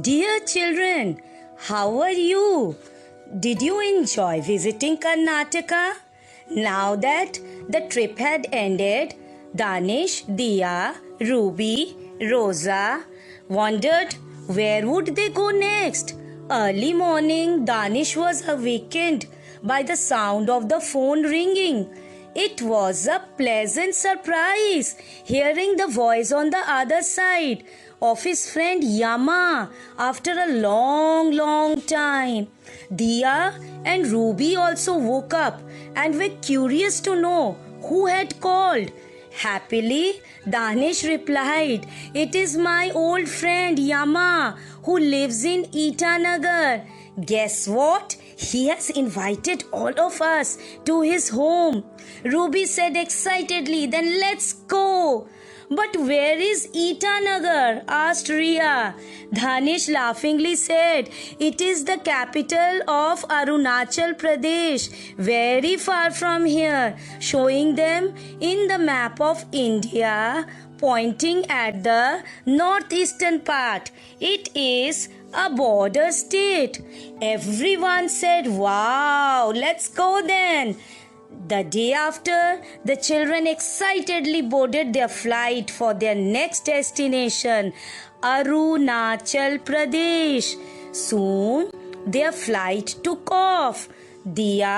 Dear children, how are you? Did you enjoy visiting Karnataka? Now that the trip had ended, Danish, Dia, Ruby, Rosa wondered where would they go next. Early morning, Danish was awakened by the sound of the phone ringing. It was a pleasant surprise hearing the voice on the other side of his friend Yama after a long time. Dia and Ruby also woke up and were curious to know who had called. Happily, Danish replied, "It is my old friend Yama who lives in Itanagar. Guess what? He has invited all of us to his home." Ruby said excitedly, "Then let's go." "But where is Itanagar?" asked Ria. Danish laughingly said, "It is the capital of Arunachal Pradesh, very far from here," showing them in the map of India, pointing at the northeastern part. It is a border state. Everyone said, "Wow, let's go then." The day after, the children excitedly boarded their flight for their next destination, Arunachal Pradesh. Soon, their flight took off. Dia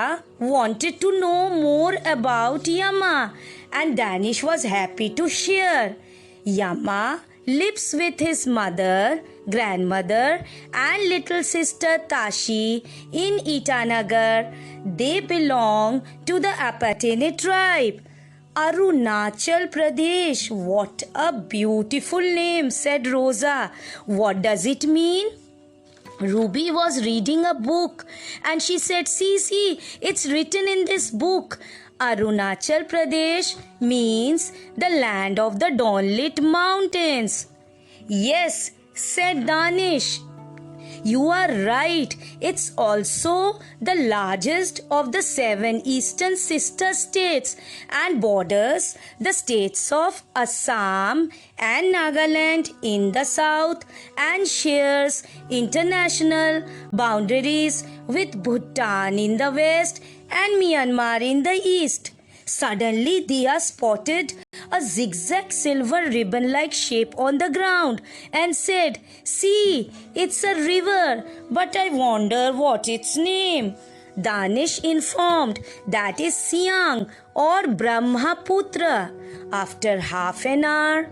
wanted to know more about Yama, and Danish was happy to share. Yama lives with his mother, grandmother, and little sister Tashi in Itanagar. They belong to the Apatene tribe. Arunachal Pradesh. What a beautiful name, said Rosa. What does it mean? Ruby was reading a book and she said, See, it's written in this book. Arunachal Pradesh means the land of the dawn-lit mountains. Yes, said Danish. You are right. It's also the largest of the 7 eastern sister states and borders the states of Assam and Nagaland in the south and shares international boundaries with Bhutan in the west and Myanmar in the east. Suddenly, Dia spotted a zigzag silver ribbon-like shape on the ground and said, "See, it's a river, but I wonder what its name." Danish informed that is Siang or Brahmaputra. After half an hour,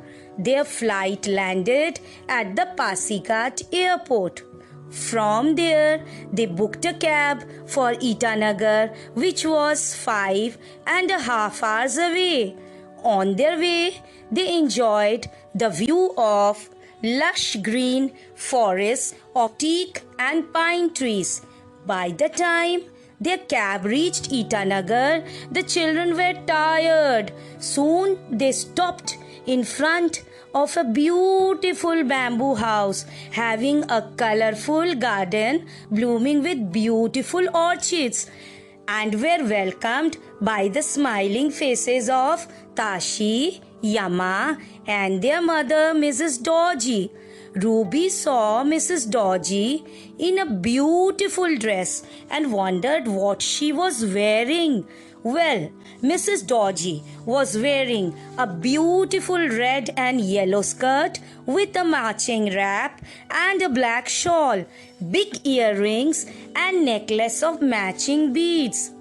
their flight landed at the Pasighat airport. From there, they booked a cab for Itanagar, which was 5.5 hours away. On their way, they enjoyed the view of lush green forests of teak and pine trees. By the time their cab reached Itanagar, the children were tired. Soon they stopped in front of a beautiful bamboo house having a colorful garden blooming with beautiful orchids, and were welcomed by the smiling faces of Tashi, Yama, and their mother, Mrs. Dodgy. Ruby saw Mrs. Dodgy in a beautiful dress and wondered what she was wearing. Well, Mrs. Dodgy was wearing a beautiful red and yellow skirt with a matching wrap and a black shawl, big earrings and necklace of matching beads.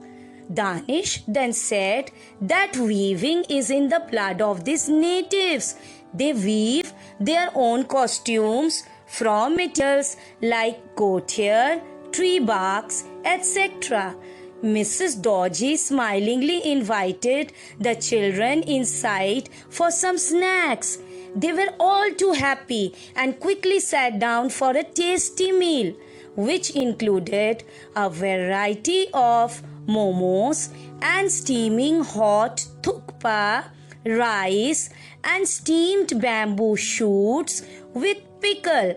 Danish then said that weaving is in the blood of these natives. They weave their own costumes from materials like goat hair, tree barks, etc. Mrs. Dodgy smilingly invited the children inside for some snacks. They were all too happy and quickly sat down for a tasty meal, which included a variety of momos and steaming hot thukpa, rice and steamed bamboo shoots with pickle.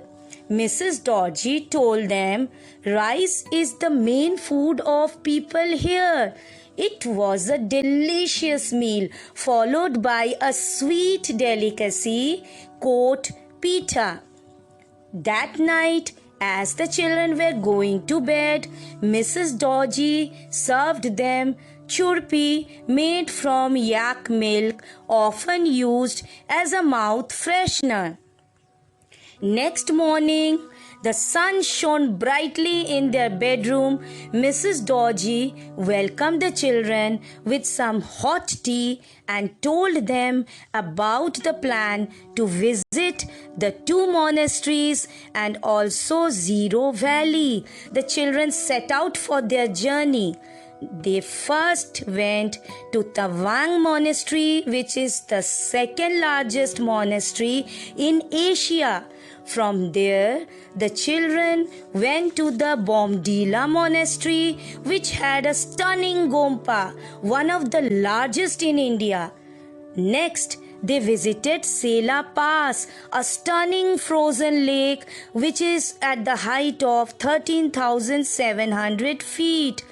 Mrs. Dodgy told them rice is the main food of people here. It was a delicious meal followed by a sweet delicacy called pita. That night, as the children were going to bed, Mrs. Dodgy served them churpi made from yak milk, often used as a mouth freshener. Next morning, the sun shone brightly in their bedroom. Mrs. Dodgy welcomed the children with some hot tea and told them about the plan to visit the two monasteries and also Zero Valley. The children set out for their journey. They first went to Tawang Monastery, which is the second largest monastery in Asia. From there, the children went to the Bomdila Monastery, which had a stunning Gompa, one of the largest in India. Next, they visited Sela Pass, a stunning frozen lake which is at the height of 13,700 feet.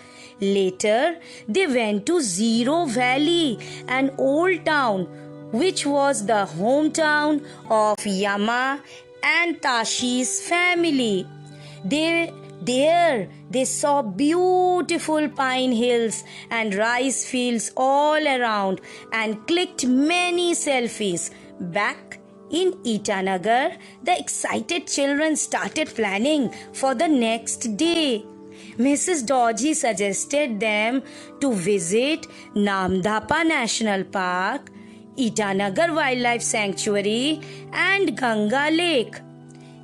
Later, they went to Zero Valley, an old town which was the hometown of Yama and Tashi's family. There they saw beautiful pine hills and rice fields all around and clicked many selfies. Back in Itanagar, the excited children started planning for the next day. Mrs. Dodgy suggested them to visit Namdapa National Park, Itanagar Wildlife Sanctuary and Ganga Lake.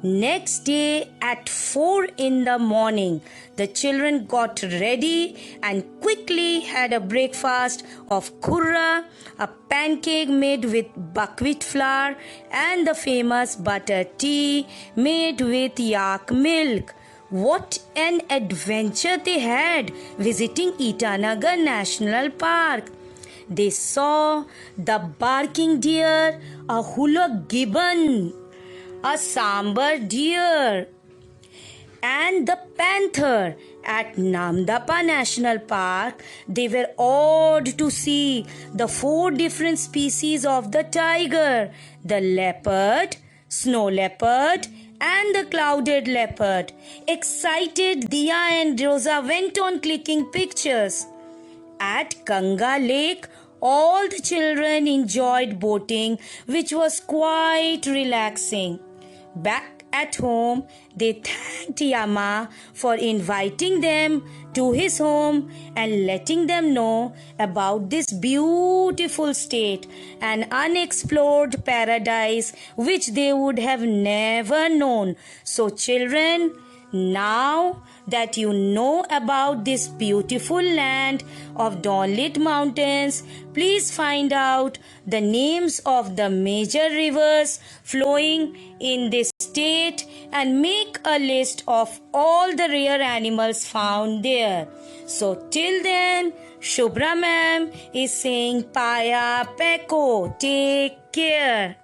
Next day at 4 in the morning, the children got ready and quickly had a breakfast of khurra, a pancake made with buckwheat flour, and the famous butter tea made with yak milk. What an adventure they had visiting Itanagar National Park. They saw the barking deer, a hula gibbon, a sambar deer, and the panther. At Namdapa National Park, they were awed to see the 4 different species of the tiger, the leopard, snow leopard, and the clouded leopard. Excited, Dia and Rosa went on clicking pictures. At Ganga Lake, all the children enjoyed boating, which was quite relaxing. Back at home, they thanked Yama for inviting them to his home and letting them know about this beautiful state, an unexplored paradise which they would have never known. So children, now that you know about this beautiful land of Dawnlit Mountains, please find out the names of the major rivers flowing in this state and make a list of all the rare animals found there. So till then, Shubhra ma'am is saying Paya Peko. Take care.